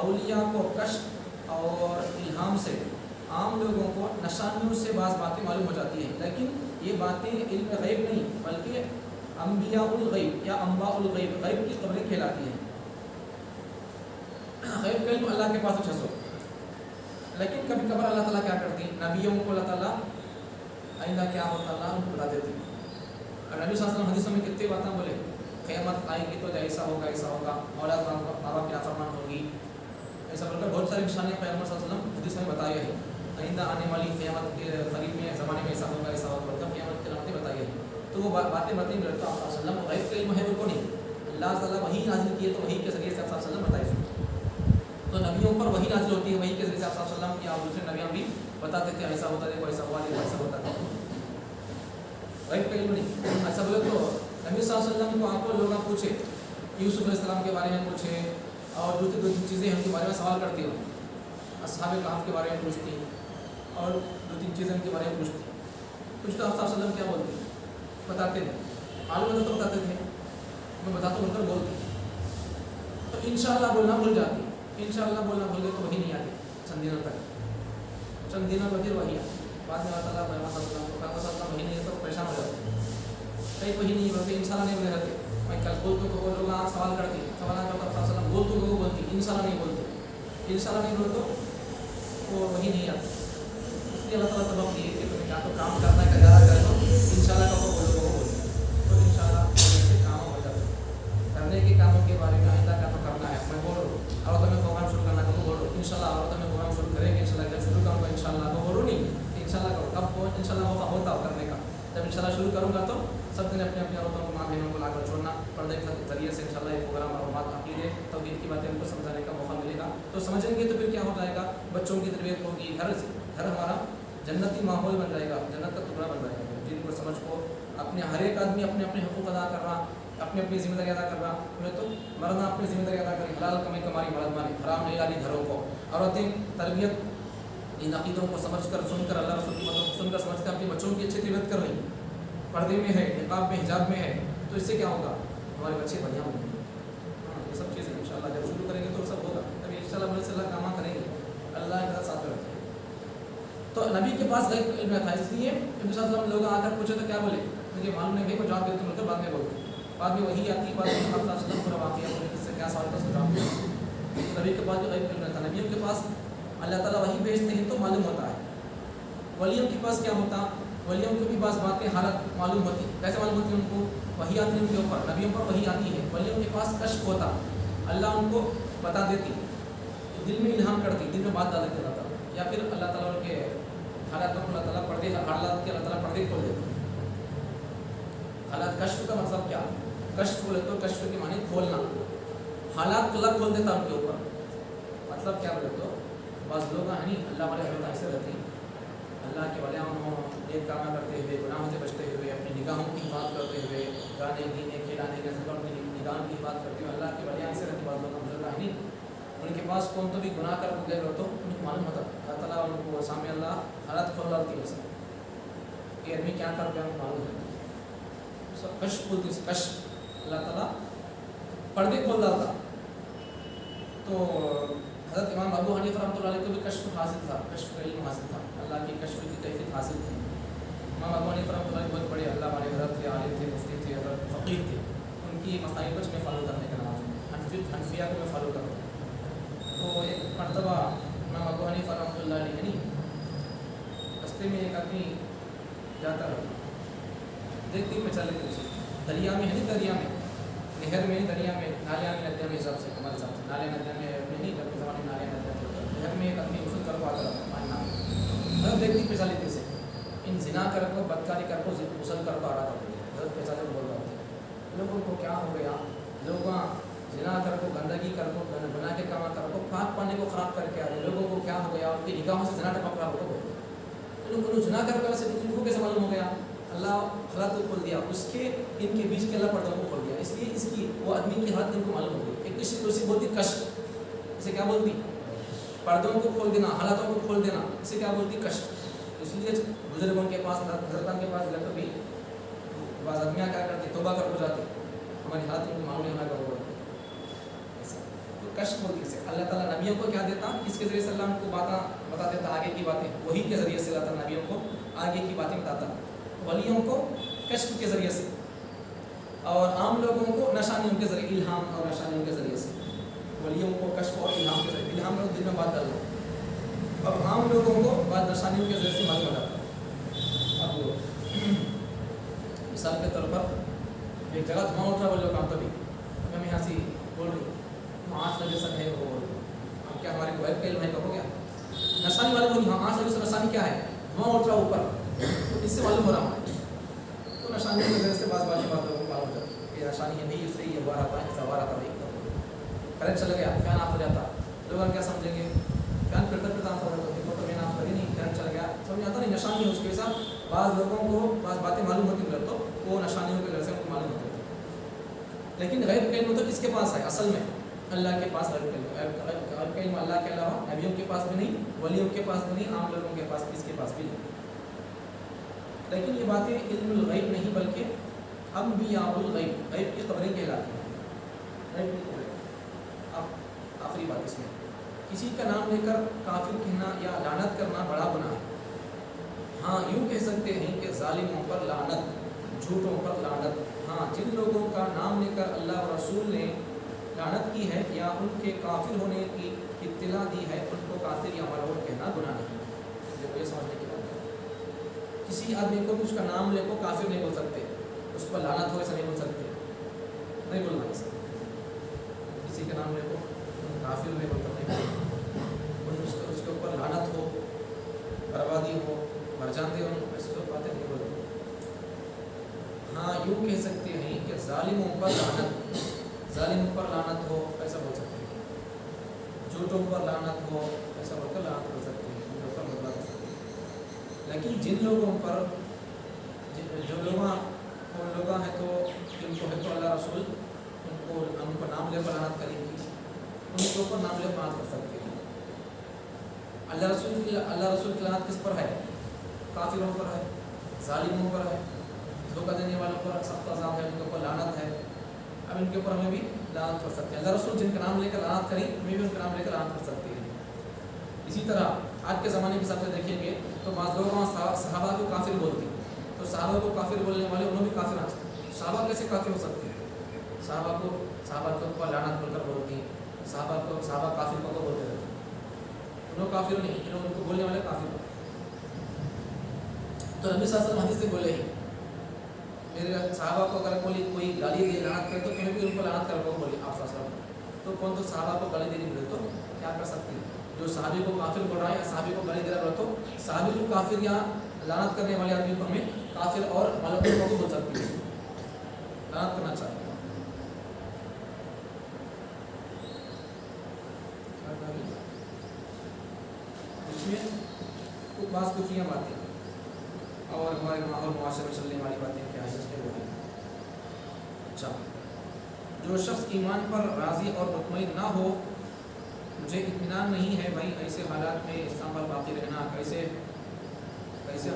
اولیاء کو کشف اور الہام سے, عام لوگوں کو نشانیوں سے بعض باتیں معلوم ہو جاتی ہیں. لیکن یہ باتیں علم غیب نہیں, بلکہ انبیاء الغیب یا انباء الغیب, غیب کی خبریں کہلاتی ہیں. غیب کا علم اللہ کے پاس اچھا سو. لیکن کبھی کبھار اللہ تعالیٰ کیا کرتی ہیں, نبیوں کو اللہ تعالیٰ آئندہ کیا ہوتا اللہ ان کو بتا دیتی. اور نبی صلی اللہ علیہ وسلم حدیثوں میں کتنی باتیں بولے, قیامت آئے گی تو ایسا ہوگا, اولاد ماں باپ کیا فرمان ہوگی, ایسا بول کر بہت ساری نشانیاں پیغمبر صلی اللہ علیہ وسلم حدیث میں بتائی ہے. آئندہ آنے والی قیامت کے قریب میں زمانے میں ایسا ہوگا بول کر قیامت کی علامتیں بتائی ہے. تو وہ باتیں بتائیں گے تو آپ صلی اللہ علیہ وسلم غیب کا علم ہے ان کو نہیں, اللہ تعالیٰ وہی نازل کیے تو وہی کے ذریعے سے آپ صلی اللہ علیہ وسلم بتائے. تو نبیوں پر وہی نازل ہوتی ہے, وہی کے ذریعے سے آپ صلی اللہ علیہ وسلم یا دوسرے نبیاں بھی بتاتے تھے ایسا ہوتا ہے, ایسا ہوا, ایسا ہوتا ہے. غیب کا علم نہیں. ایسا بولے تو نبی صلی اللہ علیہ وسلم کو آپ کو لوگ پوچھے, یوسف علیہ السلام کے بارے میں پوچھے, اور دوسری دوسری چیزیں ان کے بارے میں سوال کرتی ہوں, اصحاب کہف کے بارے میں پوچھتی, اور دو تین چیزیں ان کے بارے میں پوچھتی. کچھ تو آپ صلی اللہ علیہ وسلم کیا بولتے ہیں بتاتے تھے، معلوم ہوتا تو بتاتے تھے، میں بتاتا ہوں کر بولتے تو انشاءاللہ بولنا بھول جاتی، انشاءاللہ بولنا بھول گئے تو وہی نہیں آتی چند دنوں تک، چند دنوں بعد وہی آتی، بعد میں اللہ تعالیٰ وہی نہیں ہے تو پریشان ہو جاتے، کئی وہی نہیں بولتے، انشاءاللہ نہیں بولے رہتے، میں کل بول تو لوگ آپ سوال کرتے سوال کرتا بول تو بولتی انشاءاللہ نہیں بولتے، انشاءاللہ نہیں بولتے تو وہی نہیں آتی، اس لیے اللہ تعالیٰ سبب دیے کہ تمہیں کیا تو کام کرنا ہے زیادہ کرے تو انشاءاللہ کا بولو تو انشاءاللہ سے کام ہو جاتا ہے، کرنے کے کاموں کے بارے میں آئندہ کا تو کرنا ہے، میں بول رہا ہوں اور تمہیں پروگرام شروع کرنا ہے تو بول رہا ہوں انشاءاللہ اور تمہیں پروگرام شروع کریں گے انشاءاللہ جب شروع کروں گا انشاءاللہ تو بولوں نہیں انشاءاللہ کرو کب وہ انشاءاللہ موقع ہوتا ہو کرنے کا، جب انشاءاللہ شروع کروں گا تو سب دن اپنے عورتوں کو ماں بہنوں کو لا کر چھوڑنا پردے کے ذریعے سے انشاءاللہ یہ پروگرام معلومات عقیدے توحید کی باتیں ان کو سمجھانے کا موقع ملے گا تو سمجھیں گے تو پھر کیا ہو جائے گا، بچوں کی تربیت ہوگی، گھر ہمارا جنتی ماحول بن جائے گا، جنت کا ٹکڑا بن جائے گا، جن کو سمجھ کو اپنے ہر ایک آدمی اپنے اپنے حقوق ادا کر رہا، اپنی اپنی ذمہ داری ادا کر رہا، انہیں تو مرنا اپنی ذمہ داری ادا کرے، حلال کمائی کماری مرد مانی، حرام نہیں ڈالی گھروں کو، عورتیں تربیت ان عقیدوں کو سمجھ کر سن کر اللہ رسول کی باتوں سن کر سمجھ کر اپنے بچوں کی اچھی تربیت کر رہی، پردے میں ہے، نقاب میں، حجاب میں ہے، تو اس سے کیا ہوگا ہمارے بچے بڑھیا ہوں گے، یہ سب چیزیں انشاءاللہ جب شروع کریں گے تو سب ہوگا، ابھی انشاءاللہ بڑے سے اللہ کام کریں گے، اللہ کے ساتھ رکھیں گے۔ تو نبی کے پاس غیب علم تھا، اس لیے نبی صلی اللہ علیہ وسلم لوگ آ کر پوچھے تو کیا بولے، مجھے معلوم نہیں بھائی وہ جواب دیتے مل کر بعد میں بولتے، بعد میں وہی آتی، بعد میں صلی اللہ علیہ وسلم پورا واقعہ بولے اس سے کیا سوال کا اس کو جواب دیا، نبی کے پاس جو غیب علم تھا، نبیوں کے پاس اللہ تعالیٰ وہی بھیجتے ہیں تو معلوم ہوتا ہے، ولیوں کے پاس کیا ہوتا، ولیوں کو بھی بعض باتیں حالت معلوم ہوتی، کیسے معلوم ہوتی ان کو، وہی آتی ان کے اوپر، نبیوں پر وہی آتی ہے، ولیوں کے پاس کشف ہوتا، اللہ ان کو بتا دیتی، دل میں الہام کرتی، دل میں بات ڈال دیتی اللہ تعالیٰ، یا پھر اللہ تعالیٰ ان کے حالاتوں کو اللہ تعالیٰ پردے حالات کے اللہ تعالیٰ پردے کھول دیتے، حالات کشف کا مطلب کیا، کشف بولے تو کشف کے معنی کھولنا، حالات اللہ کھول دیتا ان کے اوپر، مطلب کیا بولے تو بعض لوگ ہیں نہیں اللہ والے حضرت ایسے رہتے ہیں، اللہ کے ولیوں ایک کام کرتے ہوئے گناہوں سے بچتے ہوئے اپنی نگاہوں کی حفاظت کرتے ہوئے گانے گینے کھلانے کے سب اپنی نگاہوں کی حفاظت کرتے ہوئے اللہ کے ولیاں ایسے رہتے، بعض لوگ بزرگ ہیں نہیں، ان کے پاس کون تو بھی گناہ کر گئے ہو تو ان کو معلوم ہوتا، اللہ تعالیٰ ان کو سامنے اللہ حالات کھول ڈالتی ہے، اسے کہ آدمی کیا کر گیا معلوم ہے، سب کشف بولتی ہے، کشف اللہ تعالیٰ پردے کھول ڈالتا، تو حضرت امام ابو حنیفہ رحمۃ اللہ علیہ کو بھی کشف حاصل تھا، کشف کا علم حاصل تھا، اللہ کی کشف کی کیفیت حاصل تھی، امام ابو حنیفہ رحمۃ اللہ علیہ بہت بڑے اللہ والے حضرت تھے، عالم تھے، مفتی تھے، حضرت فقیہ تھے، ان کی مسائل کو میں فالو کرنے کا نام حنفیہ کو میں فالو کرتا ہوں، تو ایک مرتبہ امام ابو حنیفہ رحمۃ اللہ علیہ یعنی رستے میں ایک آدمی جاتا رہتا، دیکھتے میں چلے تھے اسے دریا میں ہے نہیں، دریا میں نہر میں، دریا میں، نالیا میں، ندیا میں، حساب سے ہمارے حساب سے نالیا ندیا میں نہیں کرتے زمانے نالیا ندیا میں، نہر میں ایک آدمی غسل کر کو آتا رہتا پانی نام، حضرت دیکھتی پیسہ لیتے سے ان زنا کر کو بدکاری کر کو غسل کر کو آ رہا تھا، حضرت پیسہ لے بول رہا تھا، لوگوں کو کیا ہو گیا، لوگ زنا کر کو گندگی کر کو بنا کے کما کر کو پاک پانی کو خراب کر کے آ رہے، لوگوں کو کیا ہو گیا، ان کی نگاہوں سے زنا ٹپک رہا ہوگا، ان کو زنا کر کے ان کو کیسے معلوم ہو گیا، اللہ حالات کو کھول دیا، اس کے ان کے بیچ کے اللہ پردوں کو کھول دیا، اس لیے اس کی وہ آدمی کی حالت ان کو معلوم ہو گئی، ایک کسی بولتی کشف، اسے کیا بولتی، پردوں کو کھول دینا، حالاتوں کو کھول دینا، اسے کیا بولتی کشف، اس لیے بزرگوں کے پاس حضرتان کے پاس جب کبھی بعض آدمیاں کیا کرتی توبہ کر ہو جاتی، ہماری حالت ان کو معلوم نہیں ہونا کا تو کشف ہوتی ہے، اللہ تعالیٰ نبیوں کو کیا دیتا، اس کے ذریعے سے اللہ ان کو بتا دیتا آگے کی باتیں، وہی کے ذریعے سے اللہ تعالیٰ نبیوں کو آگے کی باتیں بتاتا، ولیوں کو کشف کے ذریعے سے، اور عام لوگوں کو نشانیوں کے ذریعے، الہام اور نشانیوں کے ذریعے سے، ولیوں کو کشف اور الہام کے ذریعے، الہام لوگ دل میں بات ڈالنا، اب عام لوگوں کو بعض نشانیوں کے ذریعے سے معلوم ہو جاتا ہے، اب مثال کے طور پر ایک جگہ دھواں اٹھ رہا بولے کام تبھی میں یہاں سے بول رہی ہوں 8 بجے تک ہے وہ، اب کیا ہمارے کو غیب کا علم ہے ہو گیا، نشانی والے بولیں ہاں 8 بجے سے نشانی کیا ہے، دھواں اٹھ رہا اوپر، تو اس سے معلوم ہو رہا ہے، تو نشانی کی وجہ سے بعض لوگوں کو معلوم ہوتا ہے یہ نشانی ہے نہیں، اس سے یہ ہوا رہا ہے، ایسا ہوا رہا تھا نہیں، کرنٹ چلا گیا، فین آف ہو جاتا، لوگ کیا سمجھیں گے، فین پھرتا آف ہو جاتا، تو فین آف کری نہیں، کرنٹ چلا گیا، سمجھ آتا نہیں، نشانی ہے اس کے ساتھ، بعض لوگوں کو بعض باتیں معلوم ہوتی ہیں تو وہ نشانیوں کی وجہ سے ان کو معلوم ہوتی ہے، لیکن غیب کا علم تو کس کے پاس ہے، اصل میں اللہ کے پاس غیب کا علم اللہ کے علاوہ نبیوں کے پاس بھی نہیں، ولیوں کے پاس بھی نہیں، عام لوگوں کے پاس بھی، اس کے پاس بھی نہیں، لیکن یہ باتیں علم الغیب نہیں بلکہ انبیاء الغیب، غیب کی خبریں کہلاتی ہیں، غیب کی خبریں۔ اب آخری بات اس میں، کسی کا نام لے کر کافر کہنا یا لعنت کرنا بڑا گناہ ہے۔ ہاں یوں کہہ سکتے ہیں کہ ظالموں پر لعنت، جھوٹوں پر لعنت۔ ہاں جن لوگوں کا نام لے کر اللہ اور رسول نے لعنت کی ہے یا ان کے کافر ہونے کی اطلاع دی ہے، ان کو کافر یا ملعون کہنا گناہ نہیں ہے۔ دیکھو یہ سمجھنے کی بات ہے، کسی آدمی کو بھی اس کا نام لے کو کافر نہیں بول سکتے، اس پر لعنت ہو ایسا نہیں بول سکتے، نہیں بولنا ایسا، کسی کے نام لے کو کافر نہیں بولتا، نہیں اس کے اوپر لعنت ہو، بربادی ہو، مر جاتے ہوں، ایسے تو باتیں نہیں بولتے۔ ہاں یوں کہہ سکتے ہیں کہ ظالموں پر لعنت، ظالموں پر لعنت ہو ایسا بول سکتے ہیں، جھوٹوں پر لعنت ہو ایسا بول کر لعنت کر سکتے ہیں، ان پر برباد کر سکتے ہیں۔ لیکن جن لوگوں پر، جو لوگ ہیں تو جن کو ہے تو اللہ رسول ان کو نام لے کر لعنت کریں گی، ان کے اوپر نام لے کر لعنت کر سکتے ہیں۔ اللہ رسول کی لعنت کس پر ہے؟ کافروں پر ہے، ظالموں پر ہے، دھوکہ دینے والوں پر سخت عذاب ہے، ان کے اوپر لعنت ہے۔ اب ان کے اوپر ہمیں بھی لعنت کر سکتے ہیں، اللہ رسول جن کا نام لے کر لعنت کریں، ہمیں بھی ان کا نام لے کر لعنت کر سکتے ہیں۔ اسی طرح آج کے زمانے کے حساب سے دیکھیں گے تو بعض لوگ صحابہ کو کافر بولتے ہیں، تو صحابہ کو کافر بولنے والے انہوں بھی کافر ہیں۔ صحابہ کیسے کافر ہو سکتے ہیں؟ صحابہ کے اوپر لعنت بول کر بولتی ہیں، صحابہ کافر کو بولتے رہتے ہیں، انہوں کافر نہیں، انہوں ان کو بولنے والے کافر۔ تو نبی صلی اللہ علیہ وسلم حدیث سے بولے ہی، میرے صحابہ کو اگر کوئی گالی دے لعنت کرے تو تمہیں بھی ان کو لعنت کر کو بولے آپ صلی اللہ علیہ وسلم۔ تو کون تو صحابہ کو گالی دینے بولے تو کیا کر سکتے ہیں؟ جو صحابی کو کافر بول رہا ہے یا صحابی کو گالی دے رہا ہے تو صحابی کو کافر یا لعنت کرنے والے آدمی کو ہمیں کافر اور ملعون کو بول سکتے ہیں، لعنت کرنا چاہیے۔ اس میں کچھ بعض کفریاں باتیں اور ہمارے ماحول معاشرے میں چلنے والی باتیں کیا ہے اس میں وہ ہے۔ اچھا، جو شخص ایمان پر راضی اور مطمئن نہ ہو، مجھے اطمینان نہیں ہے بھائی ایسے حالات میں اسلام پر باقی رہنا، کیسے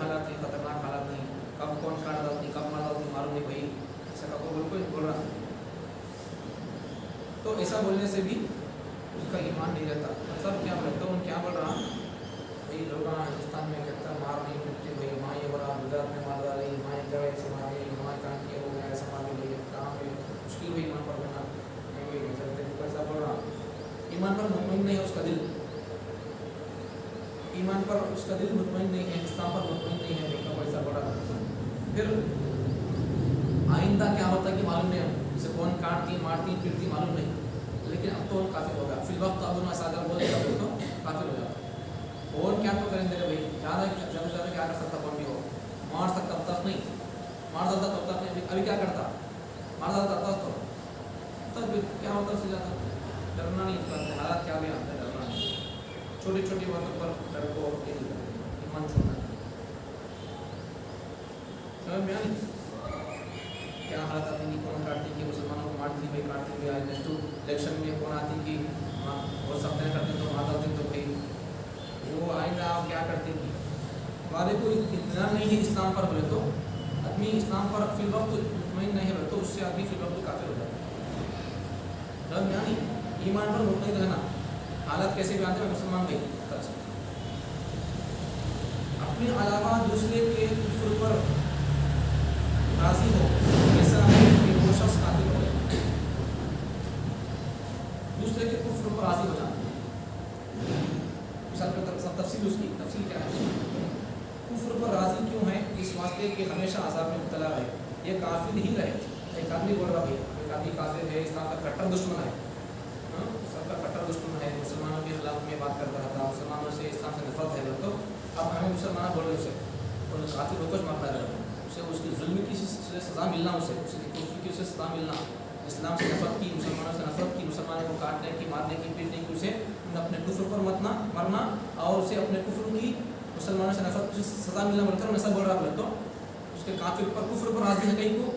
حالات ہیں، خطرناک حالات نہیں، کب کون کاٹ ڈالتی کب مار ڈالتی معلوم نہیں بھائی، ایسا کا کوئی بول رہا ہے تو ایسا بولنے سے بھی اس کا ایمان نہیں رہتا۔ مطلب کیا بولتا ہوں، کیا بول رہا بھائی لوگ ہندوستان میں کہتا مار نہیں ملتے بھائی، وہاں یہ ہو رہا، گجرات میں مار ڈالی، وہاں ایک جگہ ایسے مار گئی، وہاں کام کیا ہو گیا، ایسا مار لی، کہاں پہ مشکل ہوئی ایمان پر رہنا، ایسا بول رہا۔ ایمان پر مطمئن نہیں ہے اس کا دل، ایمان پر اس کا دل مطمئن نہیں ہے، اسلام پر مطمئن نہیں ہے، دیکھا ایسا بڑا۔ پھر آئندہ کیا ہوتا ہے کہ معلوم نہیں، اسے کون کاٹتی مارتی پھرتی معلوم نہیں، لیکن اب تو کافر ہوگا فی الوقت، اب انہوں ایسا اگر بول دیا تو کافر ہو جاتا۔ اور کیا تو کریں گے بھائی، زیادہ کیا کر سکتا، کون بھی ہو مار سکتا، اب تک نہیں مار ڈالتا تو اب تک نہیں، ابھی کیا کرتا، مار ڈالتا تو تب کیا ہوتا، اس سے زیادہ ڈرنا نہیں کرتے، حالات کیا بھی آتا ہے، ڈرنا نہیں، چھوٹی چھوٹی باتوں پر ڈر کو ایمان چھوڑنا ہے۔ کیا حالات آتی کہ کون کاٹتی کہ مسلمانوں کو مارتی بھائی، کاٹتی ہوئی آج نیکسٹ الیکشن میں کون آتی کہ وہ سب نہیں کرتے تو مار ڈالتے تو بھائی وہ آئندہ آپ کیا کرتے کہ ہمارے کو اطمینان نہیں ہے اسلام پر بولے تو آدمی اسلام پر فی الوقت مطمئن نہیں ہے تو اس سے آدمی فی الوقت کافر ہو جاتا ہے۔ یعنی ایمان پر مطمئن رہنا، حالت کیسے بھی آتے ہیں مسلمان بھائی اپنے علاوہ دوسرے کے کفر پر راضی ہو، ایسا ہے کہ وہ شخص کافر ہو گیا، دوسرے کے کفر پر راضی ہو جانا۔ مثال پر تفصیل اس کی تفصیل کیا ہے، کفر پر راضی کیوں ہے؟ اس واسطے کہ ہمیشہ عذاب میں مبتلا رہے، یہ کافر ہی رہے۔ ایک آدمی بول رہا بھائی ایک آدمی کافر ہے، اسلام کا کٹر دشمن ہے، اسلام کا کٹر دشمن ہے، مسلمانوں کے خلاف میں بات کرتا رہتا، مسلمانوں سے اسلام سے نفرت ہے، تو اب ہمیں مسلمان بول رہے اسے اور کافر ہو کچھ مرتا رہتا، اسے اس کی ظلم کی سزا ملنا، اسے کفر کی اسے سزا ملنا، اسلام سے نفرت کی، مسلمانوں سے نفرت کی، مسلمانوں کو کاٹنے کی، مارنے کی، پیٹنے کی، اسے اپنے کفر پر مرنا اور اسے اپنے کفر کی، مسلمانوں سے نفرت کی سزا ملنا بول کر ایسا بول رہا بولے تو اس کے کافر پر کفر پر راضی ہے، کہیں کو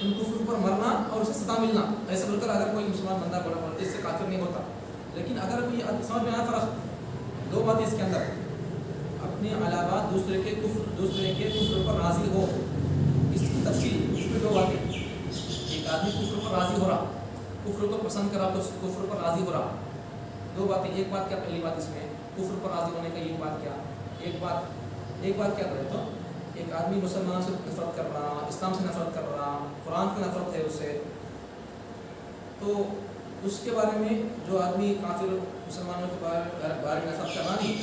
ان کفر پر مرنا اور اسے سزا ملنا، ایسا بول کر اگر کوئی مسلمان بندہ بولا بولتا اس سے کافر نہیں ہوتا۔ لیکن اگر کوئی سمجھ میں آیا فرق، دو باتیں اس کے اندر، اپنے علاوہ دوسرے کے کفر پر راضی راضی ہو، اس کی تفصیل اس میں دو باتیں. ایک آدمی کفر پر راضی ہو رہا، کفر کو پسند کرا تو کفر پر راضی ہو رہا. دو باتیں. ایک بات کیا، پہلی بات اس میں کفر پر راضی ہونے کا ایک بات کیا، ایک بات کیا کرے تو ایک آدمی مسلمان سے نفرت کر رہا، اسلام سے نفرت کر رہا، قرآن کی نفرت ہے اسے، تو اس کے بارے میں جو آدمی کافر مسلمانوں کے بارے میں نفرت کر رہا نہیں،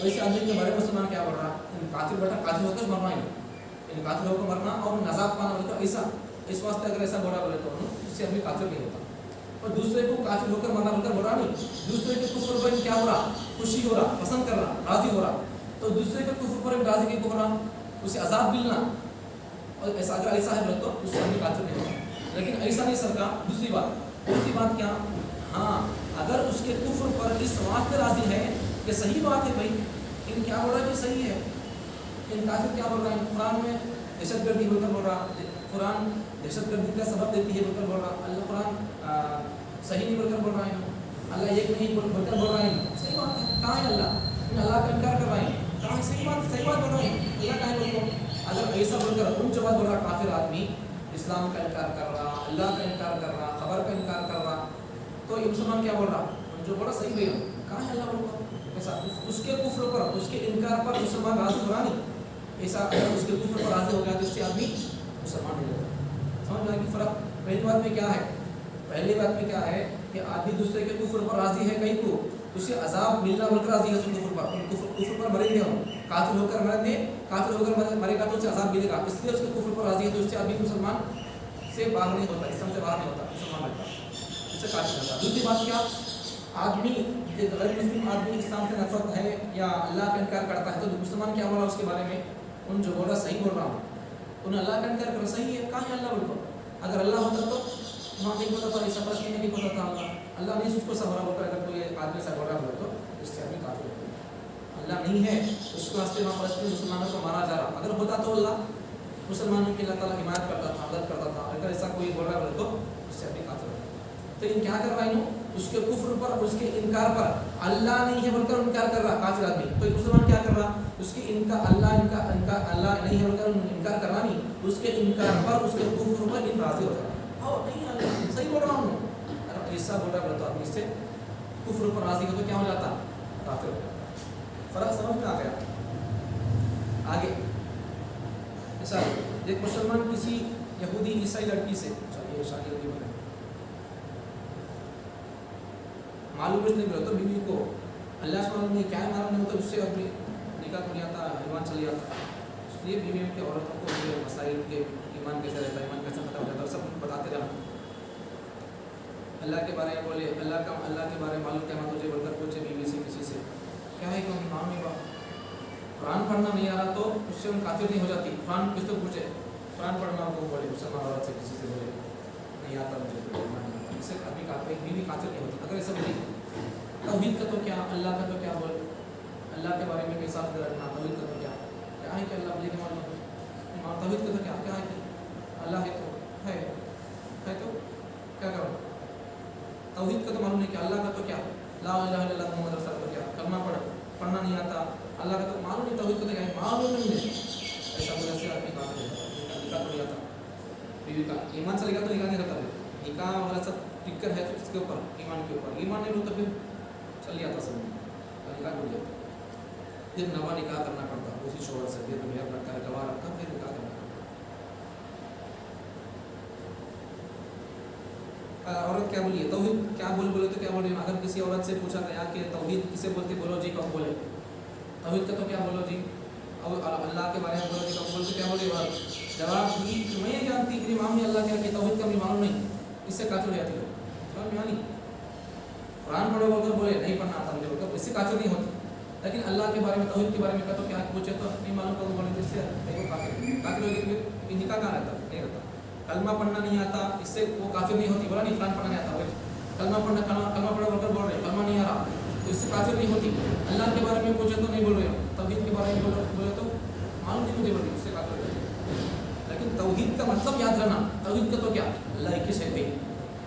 ویسے آدمی کے بارے میں مسلمان کیا بول رہا، کافر بیٹا کافر ہو کر مرنا ہی نہیں، کافر ہو کر مرنا اور نجات پانا بولے تو ایسا، اس واسطے اگر ایسا بولا بولے تو اس سے آدمی کافر نہیں ہوتا. اور دوسرے کو کافر ہو کر مرنا بول کر بول رہا نہیں، دوسرے کے کفر پر کیا ہو رہا، خوشی ہو رہا، پسند کر رہا، راضی ہو رہا، تو دوسرے کے کفر پر راضی کی ہو رہا، اسے عذاب ملنا، اور ایسا اگر ایسا ہے بولے تو اس سے آدمی کافر نہیں ہوتا. لیکن ایسا نہیں سرکار. دوسری بات کیا، ہاں اگر اس کے کفر پر اس واسطے راضی ہے کہ صحیح بات ہے بھائی، ان کیا بول رہا ہے کہ صحیح ہے، ان کافر کیا بول رہا ہے، قرآن میں دہشت گردی بول کر بول رہا، قرآن دہشت گردی کا سبب دیتی ہے بول کر بول رہا، اللہ قرآن صحیح نہیں بول کر بول رہا ہے، اللہ ایک نہیں بول کر بول رہا ہے. صحیح بات ہے، کہاں ہے اللہ کا انکار کر رہا ہے، کہاں ہے صحیح بات بول رہا ہے، اللہ کہاں ہے بول کر. اگر ایسا بول کر ان جواب بول رہا کافر آدمی اسلام کا انکار کر رہا، اللہ کا انکار کر رہا، خبر کا انکار کر رہا، تو یہ مسلمان کیا بول رہا، جو بولا صحیح بھیا، کہاں ہے اللہ بول کر. ایسا اس کے کفر پر، اس کے انکار پر مسلمان راضی ہو رہا نہیں. ایسا اگر اس کے کفر پر راضی ہو گیا تو اس سے آدمی مسلمان نہیں ہوگا. سمجھ میں آئے گی فرق. پہلی بات میں کیا ہے کہ آدمی دوسرے کے کفر پر راضی ہے، کہیں کو اسے عذاب ملنا بول کر راضی ہے، اس کفر پر مریں گے ہم، کافر ہو کر مرے گا تو اسے عذاب ملے گا، اس لیے اس کے کفر پر راضی ہے، تو اس سے آدمی مسلمان سے باہر نہیں ہوتا، اسلام سے باہر نہیں ہوتا، مسلمان رہتا، اس سے کافر ہوتا. دوسری بات کیا، آدمی ایک غیر مسلم آدمی اسلام سے نفرت ہے یا اللہ کا انکار کرتا ہے، تو مسلمان کیا بولا اس کے بارے میں، ان جو بولا صحیح بول رہا ہوں، انہیں اللہ کا انکار کر صحیح ہے، کہاں ہے اللہ بول کر. اگر اللہ ہوتا تو وہاں نہیں ہوتا تھا، ایسا فلسطین میں نہیں ہوتا تھا، اللہ نہیں اس کو سہورا بول کر اگر کوئی آدمی ایسا بول رہا ہو تو اس سے آدمی کافر ہوتا ہے. اللہ نہیں ہے اس کو واسطے وہاں فلسطین مسلمانوں کو مارا جا رہا، اگر ہوتا تو اللہ مسلمانوں کی اللہ تعالیٰ حمایت کرتا تھا، مدد کرتا تھا. اگر ایسا کوئی بول رہا ہے تو اس سے آدمی کافر ہوتا ہے. تو ان کیا کر رہا ہے، اس کے کفر پر، اس کے انکار پر، اللہ نہیں ہے بول کر انکار کر رہا کافر آدمی. تو مسلمان کیا کر رہا، اس کی اللہ نہیں ہے بول کر انکار کر رہا نہیں، اس کے انکار پر، اس کے کفر پر راضی ہو جائے اور نہیں اللہ صحیح بول رہا ہوں. اگر ایسا بول رہا تو آدمی اس سے کفر پر راضی ہو تو کیا ہو جاتا، کافر ہو جاتا. فرق سمجھ میں آ گیا. آگے ایسا ایک مسلمان کسی یہودی عیسائی لڑکی سے شادی ہوگی بنے معلوم نہیں ملا تو بیوی کو اللہ سبحانہ نے کیا ہے معلوم نہیں ہوتا، اس سے اپنی نکاح ہو جاتا، ایمان چل جاتا. اس لیے بیوی کے عورتوں کو مسائل کے ایمان کیسے رہتا ہے، ایمان کیسے ختم ہو جاتا ہے، سب بتاتے رہنا. اللہ کے بارے میں بولے، اللہ کے بارے میں معلوم کیا مت تجھے بول کر پوچھے بیوی سے کسی سے، کیا ہے کہ ہم ایمان نہیں با قرآن پڑھنا نہیں آ رہا تو اس سے ہم کافر نہیں ہو جاتی. قرآن کس کو پوچھے، قرآن پڑھنا کو بولے، مسلمان عورت سے کسی سے بولے نہیں آتا مجھے تو ایمان نہیں آتا، اس سے آدمی بیوی کافر نہیں ہوتی. اگر ایسا بولی توحید کا تو کیا، اللہ کا تو کیا بول، اللہ کے بارے میں کیسا رکھنا، توحید کا تو کیا ہے کہ اللہ مجھے معلوم، توحید کا تو کیا ہے کہ اللہ ہے تو ہے تو کیا کرو. توحید کا تو معلوم نہیں کہ اللہ کا تو کیا، لا الہ الا اللہ محمد رسول اللہ کیا، کلمہ پڑھنا نہیں آتا، اللہ کا تو معلوم نہیں، توحید کا تو کیا ہے معلوم نہیں ہے. ایسا بولے سے آدمی کافر ہوتا ہے. نکاح تو نہیں آتا، بیوی کا ایمان چلے گا تو نکاح نہیں رہتا. نکاح وغیرہ سب ٹک کر ہے تو اس کے اوپر ایمان کے اوپر، ایمان نہیں ہو تو پھر چل جاتا سب نکاح ٹوٹ جاتا. پھر نوا نکاح کرنا پڑتا اسی شوہر سے، پھر میرا رکھا ہے گواہ رکھا، پھر نکاح کرنا پڑتا. عورت کیا بولی ہے، توحید کیا بولے تو کیا بولے. اگر کسی عورت سے پوچھا گیا کہ توحید کسے بولتے، بولو جی کب بولے، توحید کا تو کیا بولو جی، اور اللہ کے بارے میں بولو جی کب بولتے کیا بولے. جواب دی میں یہ جانتی کہ امام نے اللہ کیا کہ توحید کا بھی معلوم نہیں، اس سے کافر ہو جاتی ہے. سمجھ میں آنی، قرآن پڑھو بول کر بولے نہیں پڑھنا آتا مجھے بول کر، اس سے کافر نہیں ہوتی. لیکن اللہ کے بارے میں، توحید کے بارے میں کہا تو کیا پوچھے تو نہیں معلوم کرو بولے تو اس سے کافر ہو گئی. نکاح کہاں رہتا، نہیں رہتا. کلمہ پڑھنا نہیں آتا، اس سے وہ کافر نہیں ہوتی. بولا نہیں قرآن پڑھنا نہیں آتا، کلمہ پڑھو بول کر بول رہے، کلمہ نہیں آ رہا تو اس سے کافر نہیں ہوتی. اللہ کے بارے میں پوچھے تو نہیں بول رہے ہو، توحید کے بارے میں بولے تو معلوم نہیں مجھے بول رہی، اس سے کافر ہو جاتی. لیکن توحید کا مطلب یاد رہنا، توحید کا تو کیا، اللہ ایک ہی ہے کہیں.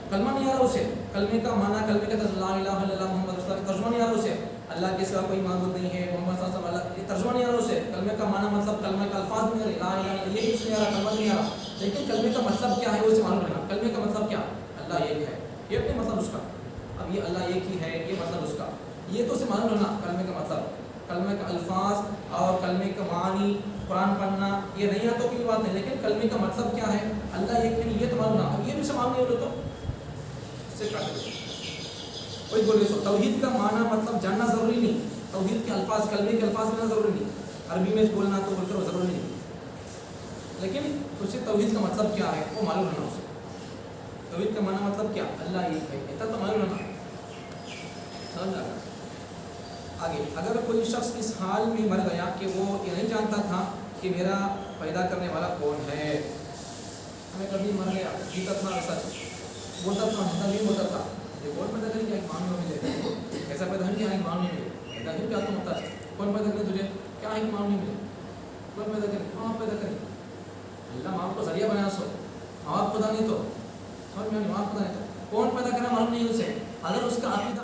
کلمہ نہیں آ رہا اسے، کلمے کا معنی، کلمے کا لا الہ الا اللہ محمد رسول اللہ ترجمہ نہیں آ رہا اسے، اللہ کے سوا کوئی معبود نہیں ہے، محمد صلی اللہ علیہ وسلم، یہ ترجمہ نہیں آ رہا اسے، کلمے کا معنی مطلب کلمے کا الفاظ نہیں آ رہے، لا الہ الا اللہ، یہ کچھ نہیں آ رہا، کلمہ نہیں آ رہا، لیکن کلمے کا مطلب کیا ہے وہ اسے معلوم رہنا، کلمے کا مطلب کیا، اللہ ایک ہے، یہ اپنے مطلب اس کا، اب یہ اللہ ایک ہی ہے یہ مطلب اس کا، یہ تو اسے معلوم رہنا کلمے کا مطلب، کلمے کا الفاظ اور کلمے کا معنی، قرآن پڑھنا یہ نہیں ہے تو کوئی بات نہیں، لیکن کلمے کا مطلب کیا ہے، اللہ ایک ہے یہ تو معلوم رہنا، اب یہ بھی اسے معلوم نہیں ہو تو اس سے کاٹ کوئی بولے سو توحید کا معنی مطلب جاننا ضروری نہیں، توحید کے الفاظ کلمے کے الفاظ لینا ضروری نہیں، عربی میں بولنا تو بول کر ضروری نہیں، لیکن اسے توحید کا مطلب کیا ہے وہ معلوم رہنا، اسے توحید کا معنی مطلب کیا، اللہ ایک ہے اتنا تو معلوم رہنا، سمجھ آ آگے اگر کوئی شخص اس حال میں مر گیا کہ وہ یہ نہیں جانتا تھا کہ میرا پیدا کرنے والا کون ہے، ہمیں کبھی مر گیا جیتا تھا سچ بولتا تھا نہیں بولتا تھا، یہ کون پیدا کریں کیا ایک معلوم میں ملے، ایسا پیدا نہیں کیا ایک معلوم نہیں ملے، پیدا ہی کیا تو ہوتا ہے، کون پیدا کرے تجھے کیا ایک معلوم نہیں ملے، کون پیدا کرے ماں پیدا کرے، اللہ ماں کو ذریعہ بنایا سو، ماں خدا نہیں تو سمجھ میں ماں خدا نہیں تو کون پیدا کرنا معلوم نہیں اسے، اگر اس کا عقیدہ